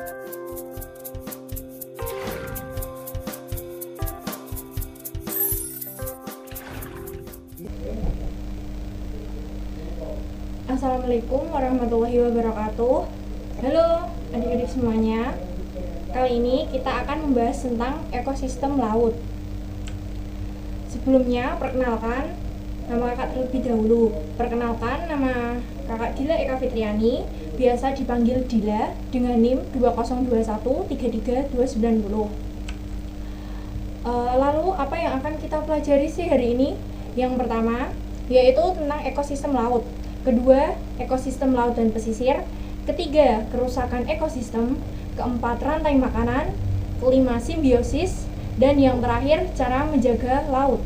Assalamualaikum warahmatullahi wabarakatuh. Halo adik-adik semuanya. Kali ini kita akan membahas tentang ekosistem laut. Sebelumnya, perkenalkan nama kakak terlebih dahulu. Perkenalkan, nama kakak Dila Eka Fitriani, biasa dipanggil Dila, dengan NIM 201133290. Lalu apa yang akan kita pelajari sih hari ini? Yang pertama, yaitu tentang ekosistem laut. Kedua, ekosistem laut dan pesisir. Ketiga, kerusakan ekosistem. Keempat, rantai makanan. Kelima, simbiosis. Dan yang terakhir, cara menjaga laut.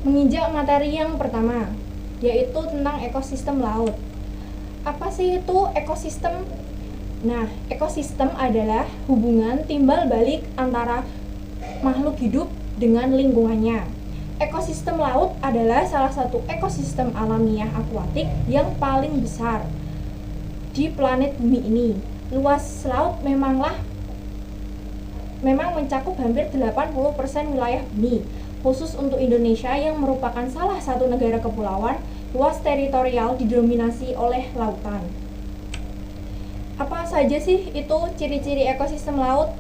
Menginjak materi yang pertama, yaitu tentang ekosistem laut. Apa sih itu ekosistem? Nah, ekosistem adalah hubungan timbal balik antara makhluk hidup dengan lingkungannya. Ekosistem laut adalah salah satu ekosistem alamiah akuatik yang paling besar di planet bumi ini. Luas laut memang mencakup hampir 80% wilayah bumi. Khusus untuk Indonesia yang merupakan salah satu negara kepulauan, luas teritorial didominasi oleh lautan. Apa saja sih itu ciri-ciri ekosistem laut?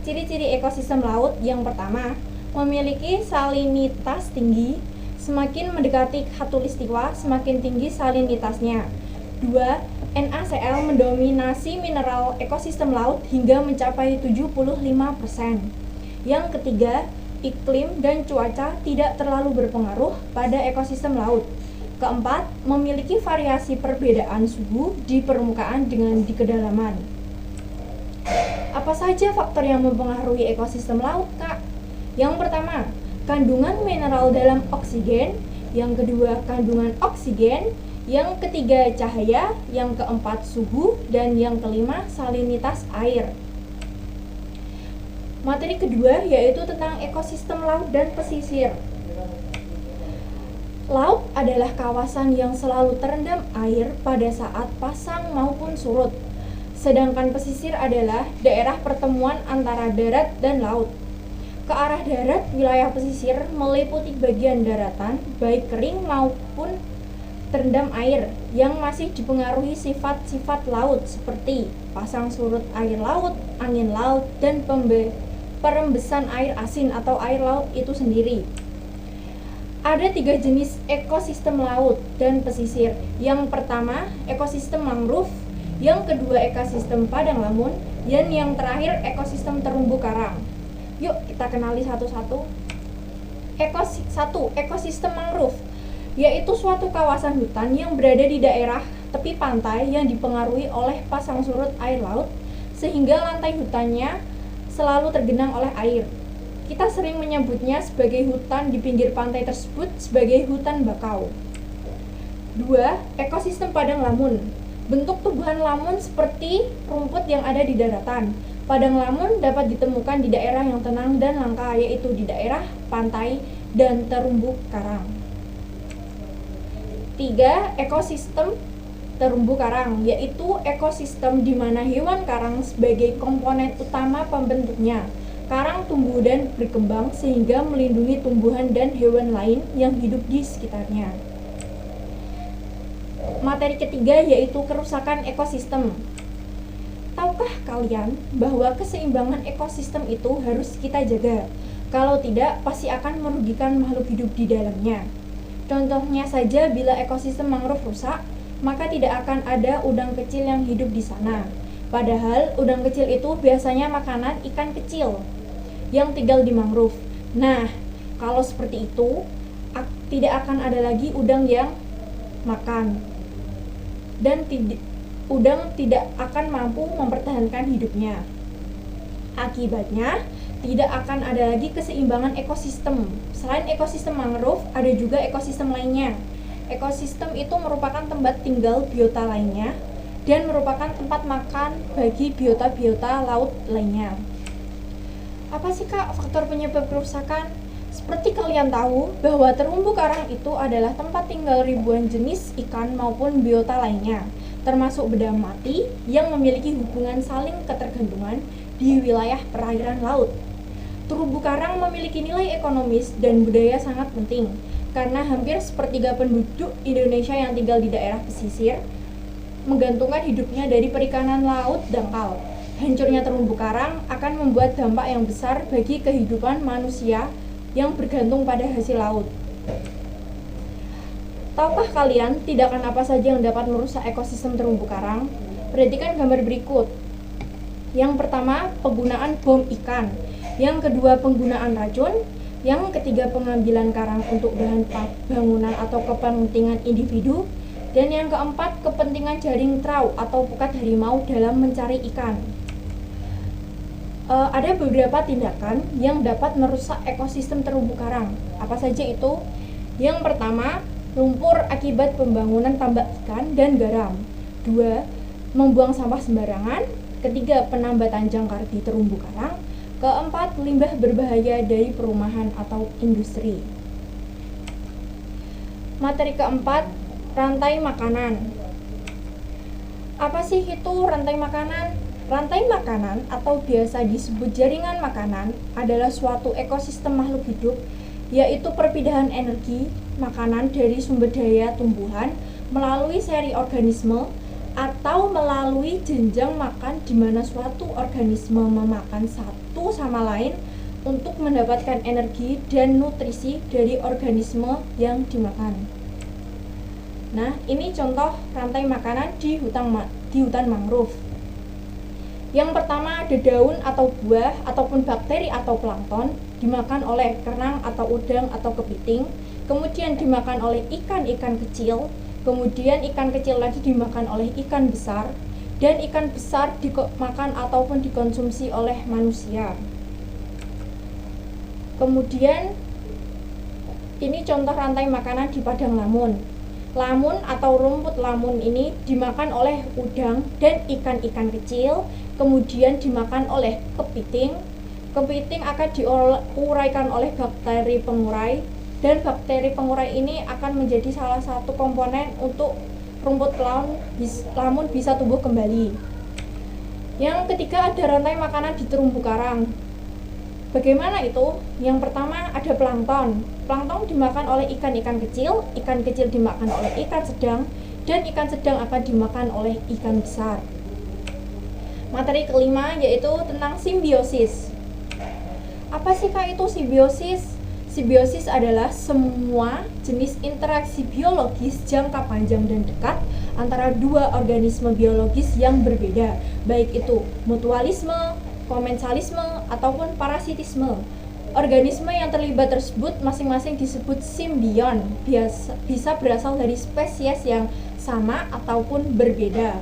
Ciri-ciri ekosistem laut yang pertama, memiliki salinitas tinggi. Semakin mendekati khatulistiwa, semakin tinggi salinitasnya. 2. NaCl mendominasi mineral ekosistem laut hingga mencapai 75%. Yang ketiga, iklim dan cuaca tidak terlalu berpengaruh pada ekosistem laut. Keempat, memiliki variasi perbedaan suhu di permukaan dengan di kedalaman. Apa saja faktor yang mempengaruhi ekosistem laut, Kak? Yang pertama, kandungan mineral dalam oksigen. Yang kedua, kandungan oksigen. Yang ketiga, cahaya. Yang keempat, suhu. Dan yang kelima, salinitas air. Materi kedua yaitu tentang ekosistem laut dan pesisir. Laut adalah kawasan yang selalu terendam air pada saat pasang maupun surut. Sedangkan pesisir adalah daerah pertemuan antara darat dan laut. Ke arah darat, wilayah pesisir meliputi bagian daratan, baik kering maupun terendam air, yang masih dipengaruhi sifat-sifat laut seperti pasang surut air laut, angin laut, dan perembesan air asin atau air laut itu sendiri. Ada 3 jenis ekosistem laut dan pesisir. Yang pertama, ekosistem mangrove. Yang kedua, ekosistem padang lamun. Dan yang terakhir, ekosistem terumbu karang. Yuk kita kenali satu-satu. Ekosistem mangrove, yaitu suatu kawasan hutan yang berada di daerah tepi pantai yang dipengaruhi oleh pasang surut air laut, sehingga lantai hutannya selalu tergenang oleh air. Kita sering menyebutnya sebagai hutan di pinggir pantai tersebut sebagai hutan bakau. 2. Ekosistem padang lamun. Bentuk tumbuhan lamun seperti rumput yang ada di daratan. Padang lamun dapat ditemukan di daerah yang tenang dan langka, yaitu di daerah pantai dan terumbu karang. 3. Ekosistem terumbu karang, yaitu ekosistem di mana hewan karang sebagai komponen utama pembentuknya. Karang tumbuh dan berkembang sehingga melindungi tumbuhan dan hewan lain yang hidup di sekitarnya. Materi ketiga yaitu kerusakan ekosistem. Tahukah kalian bahwa keseimbangan ekosistem itu harus kita jaga? Kalau tidak, pasti akan merugikan makhluk hidup di dalamnya. Contohnya saja, bila ekosistem mangrove rusak, maka tidak akan ada udang kecil yang hidup di sana. Padahal, udang kecil itu biasanya makanan ikan kecil yang tinggal di mangrove. Nah, kalau seperti itu, tidak akan ada lagi udang yang makan. Dan udang tidak akan mampu mempertahankan hidupnya. Akibatnya, tidak akan ada lagi keseimbangan ekosistem. Selain ekosistem mangrove, ada juga ekosistem lainnya. Ekosistem itu merupakan tempat tinggal biota lainnya dan merupakan tempat makan bagi biota-biota laut lainnya. Apa sih Kak faktor penyebab kerusakan? Seperti kalian tahu bahwa terumbu karang itu adalah tempat tinggal ribuan jenis ikan maupun biota lainnya. termasuk benda mati yang memiliki hubungan saling ketergantungan di wilayah perairan laut. Terumbu karang memiliki nilai ekonomis dan budaya sangat penting, karena hampir sepertiga penduduk Indonesia yang tinggal di daerah pesisir menggantungkan hidupnya dari perikanan laut dangkal. Hancurnya terumbu karang akan membuat dampak yang besar bagi kehidupan manusia yang bergantung pada hasil laut. Tahukah kalian tindakan apa saja yang dapat merusak ekosistem terumbu karang? Perhatikan gambar berikut. Yang pertama, penggunaan bom ikan. Yang kedua, penggunaan racun. Yang ketiga, pengambilan karang untuk bahan bangunan atau kepentingan individu. Dan yang keempat, kepentingan jaring trau atau pukat harimau dalam mencari ikan. Ada beberapa tindakan yang dapat merusak ekosistem terumbu karang. Apa saja itu? Yang pertama, lumpur akibat pembangunan tambak ikan dan garam. 2. Membuang sampah sembarangan. Ketiga, penambatan jangkar di terumbu karang. Keempat, limbah berbahaya dari perumahan atau industri. Materi keempat, rantai makanan. Apa sih itu rantai makanan? Rantai makanan atau biasa disebut jaringan makanan adalah suatu ekosistem makhluk hidup, yaitu perpindahan energi makanan dari sumber daya tumbuhan melalui seri organisme atau melalui jenjang makan di mana suatu organisme memakan satu sama lain untuk mendapatkan energi dan nutrisi dari organisme yang dimakan. Nah, ini contoh rantai makanan di hutan mangrove. Yang pertama, ada daun atau buah ataupun bakteri atau plankton dimakan oleh kerang atau udang atau kepiting, kemudian dimakan oleh ikan-ikan kecil, kemudian ikan kecil lagi dimakan oleh ikan besar, dan ikan besar dimakan ataupun dikonsumsi oleh manusia. Kemudian ini contoh rantai makanan di padang lamun. Lamun atau rumput lamun ini dimakan oleh udang dan ikan-ikan kecil, kemudian dimakan oleh kepiting. Kepiting akan diuraikan oleh bakteri pengurai, dan bakteri pengurai ini akan menjadi salah satu komponen untuk rumput lamun bisa tumbuh kembali. Yang ketiga, ada rantai makanan di terumbu karang. Bagaimana itu? Yang pertama, ada plankton. Plankton dimakan oleh ikan-ikan kecil dimakan oleh ikan sedang, dan ikan sedang akan dimakan oleh ikan besar. Materi kelima yaitu tentang simbiosis. Apa sih Kak itu simbiosis? Simbiosis adalah semua jenis interaksi biologis jangka panjang dan dekat antara dua organisme biologis yang berbeda, baik itu mutualisme, komensalisme, ataupun parasitisme. Organisme yang terlibat tersebut masing-masing disebut simbion, bisa berasal dari spesies yang sama ataupun berbeda.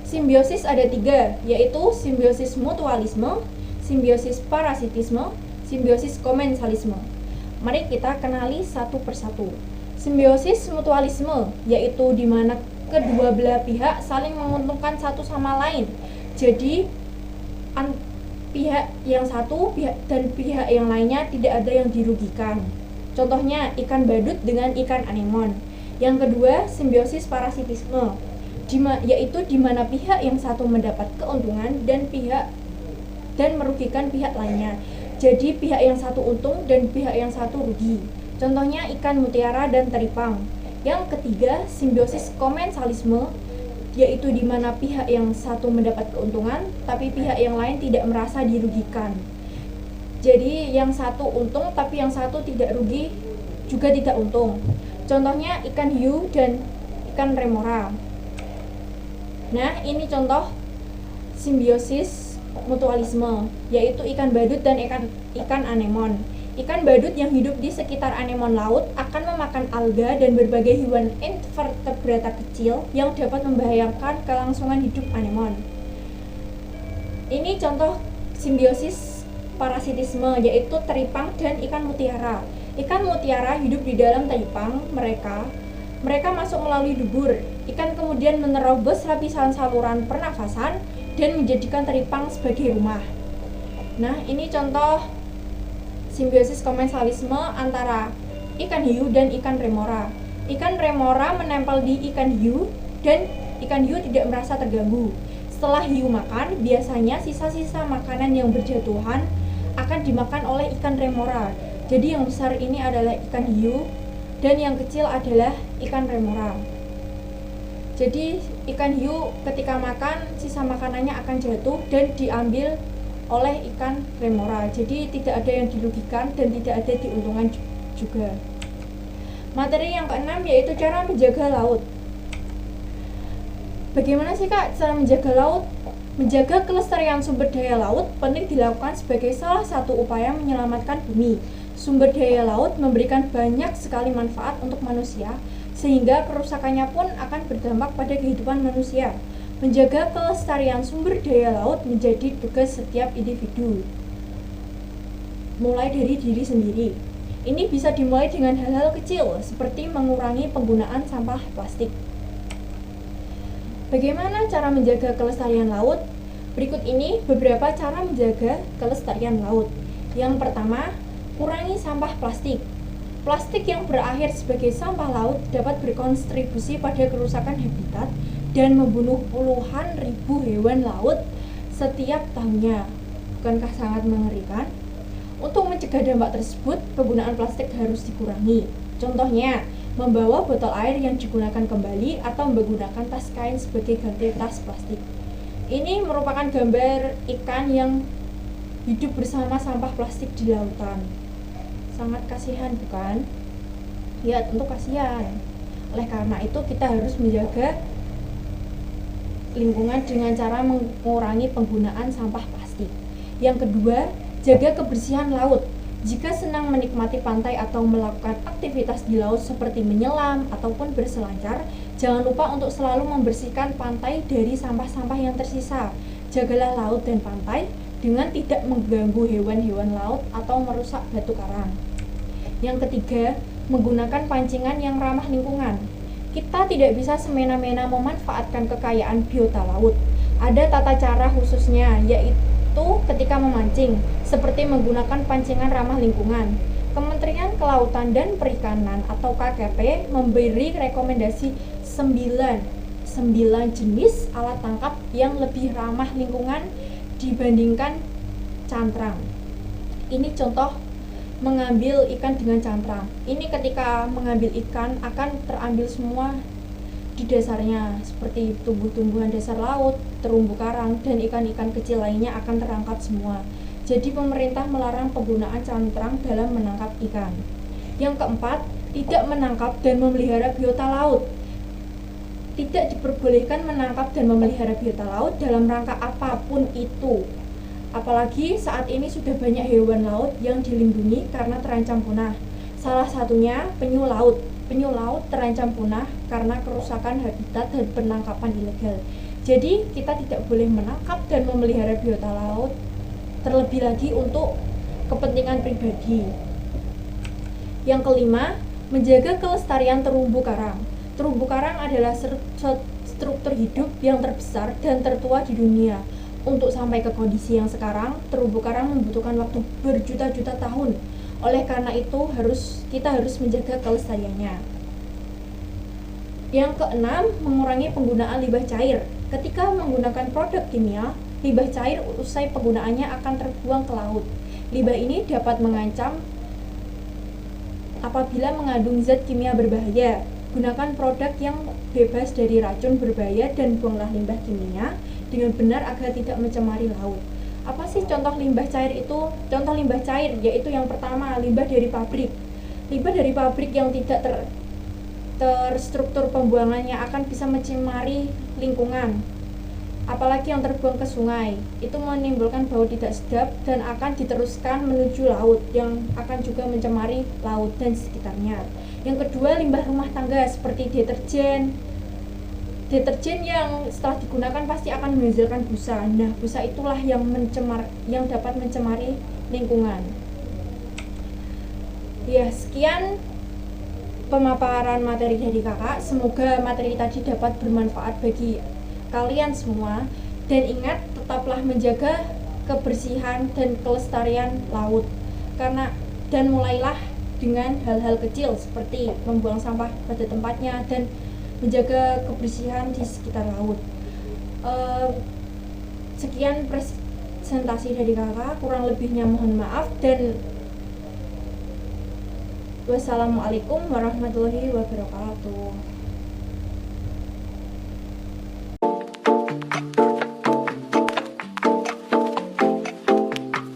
Simbiosis ada 3, yaitu simbiosis mutualisme, simbiosis parasitisme, simbiosis komensalisme. Mari kita kenali satu persatu. Simbiosis mutualisme yaitu di mana kedua belah pihak saling menguntungkan satu sama lain. Jadi pihak yang satu dan pihak yang lainnya tidak ada yang dirugikan. Contohnya ikan badut dengan ikan anemon. Yang kedua, simbiosis parasitisme, yaitu di mana pihak yang satu mendapat keuntungan dan merugikan pihak lainnya. Jadi pihak yang satu untung dan pihak yang satu rugi. Contohnya ikan mutiara dan teripang. Yang ketiga, simbiosis komensalisme, yaitu di mana pihak yang satu mendapat keuntungan tapi pihak yang lain tidak merasa dirugikan. Jadi yang satu untung tapi yang satu tidak rugi juga tidak untung. Contohnya ikan hiu dan ikan remora. Nah, ini contoh simbiosis mutualisme, yaitu ikan badut dan ikan anemon. Ikan badut yang hidup di sekitar anemon laut akan memakan alga dan berbagai hewan invertebrata kecil yang dapat membahayakan kelangsungan hidup anemon. Ini contoh simbiosis parasitisme, yaitu teripang dan ikan mutiara. Ikan mutiara hidup di dalam teripang mereka masuk melalui dubur. Ikan kemudian menerobos lapisan saluran pernafasan dan menjadikan teripang sebagai rumah. Nah, ini contoh simbiosis komensalisme antara ikan hiu dan ikan remora. Ikan remora menempel di ikan hiu dan ikan hiu tidak merasa terganggu. Setelah hiu makan, biasanya sisa-sisa makanan yang berjatuhan akan dimakan oleh ikan remora. Jadi yang besar ini adalah ikan hiu dan yang kecil adalah ikan remora. Jadi ikan hiu ketika makan, sisa makanannya akan jatuh dan diambil oleh ikan remora. Jadi tidak ada yang dirugikan dan tidak ada diuntungkan juga. Materi yang keenam yaitu cara menjaga laut. Bagaimana sih Kak cara menjaga laut? Menjaga kelestarian sumber daya laut penting dilakukan sebagai salah satu upaya menyelamatkan bumi. Sumber daya laut memberikan banyak sekali manfaat untuk manusia, sehingga kerusakannya pun akan berdampak pada kehidupan manusia. Menjaga kelestarian sumber daya laut menjadi tugas setiap individu, mulai dari diri sendiri. Ini bisa dimulai dengan hal-hal kecil, seperti mengurangi penggunaan sampah plastik. Bagaimana cara menjaga kelestarian laut? Berikut ini beberapa cara menjaga kelestarian laut. Yang pertama, kurangi sampah plastik. Plastik yang berakhir sebagai sampah laut dapat berkontribusi pada kerusakan habitat dan membunuh puluhan ribu hewan laut setiap tahunnya. Bukankah sangat mengerikan? Untuk mencegah dampak tersebut, penggunaan plastik harus dikurangi. Contohnya, membawa botol air yang digunakan kembali atau menggunakan tas kain sebagai ganti tas plastik. Ini merupakan gambar ikan yang hidup bersama sampah plastik di lautan. Sangat kasihan, bukan? Ya, tentu kasihan. Oleh karena itu, kita harus menjaga lingkungan dengan cara mengurangi penggunaan sampah plastik. Yang kedua, jaga kebersihan laut. Jika senang menikmati pantai atau melakukan aktivitas di laut seperti menyelam ataupun berselancar, jangan lupa untuk selalu membersihkan pantai dari sampah-sampah yang tersisa. Jagalah laut dan pantai dengan tidak mengganggu hewan-hewan laut atau merusak batu karang. Yang ketiga, menggunakan pancingan yang ramah lingkungan. Kita tidak bisa semena-mena memanfaatkan kekayaan biota laut. Ada tata cara khususnya, yaitu ketika memancing, seperti menggunakan pancingan ramah lingkungan. Kementerian Kelautan dan Perikanan atau KKP memberi rekomendasi 9 jenis alat tangkap yang lebih ramah lingkungan dibandingkan cantrang. Ini contoh mengambil ikan dengan cantrang. Ini ketika mengambil ikan akan terambil semua di dasarnya, seperti tumbuh-tumbuhan dasar laut, terumbu karang, dan ikan-ikan kecil lainnya akan terangkat semua. Jadi pemerintah melarang penggunaan cantrang dalam menangkap ikan. Yang keempat, tidak menangkap dan memelihara biota laut. Tidak diperbolehkan menangkap dan memelihara biota laut dalam rangka apapun itu. Apalagi saat ini sudah banyak hewan laut yang dilindungi karena terancam punah. Salah satunya penyu laut. Penyu laut terancam punah karena kerusakan habitat dan penangkapan ilegal. Jadi kita tidak boleh menangkap dan memelihara biota laut, terlebih lagi untuk kepentingan pribadi. Yang kelima, menjaga kelestarian terumbu karang. Terumbu karang adalah struktur hidup yang terbesar dan tertua di dunia. Untuk sampai ke kondisi yang sekarang, terumbu karang membutuhkan waktu berjuta-juta tahun. Oleh karena itu, kita harus menjaga kelestariannya. Yang keenam, mengurangi penggunaan limbah cair. Ketika menggunakan produk kimia, limbah cair usai penggunaannya akan terbuang ke laut. Limbah ini dapat mengancam apabila mengandung zat kimia berbahaya. Gunakan produk yang bebas dari racun berbahaya dan buanglah limbah kimia dengan benar agar tidak mencemari laut. Apa sih contoh limbah cair itu? Contoh limbah cair yaitu yang pertama, limbah dari pabrik. Limbah dari pabrik yang tidak terstruktur pembuangannya akan bisa mencemari lingkungan. Apalagi yang terbuang ke sungai, itu menimbulkan bau tidak sedap dan akan diteruskan menuju laut yang akan juga mencemari laut dan sekitarnya. Yang kedua, limbah rumah tangga seperti deterjen yang setelah digunakan pasti akan menghasilkan busa. Nah, busa itulah yang dapat mencemari lingkungan. Ya, sekian pemaparan materi dari kakak. Semoga materi tadi dapat bermanfaat bagi kalian semua. Dan ingat, tetaplah menjaga kebersihan dan kelestarian laut. Dan mulailah dengan hal-hal kecil seperti membuang sampah pada tempatnya dan menjaga kebersihan di sekitar laut. Sekian presentasi dari kakak, kurang lebihnya mohon maaf, dan wassalamualaikum warahmatullahi wabarakatuh.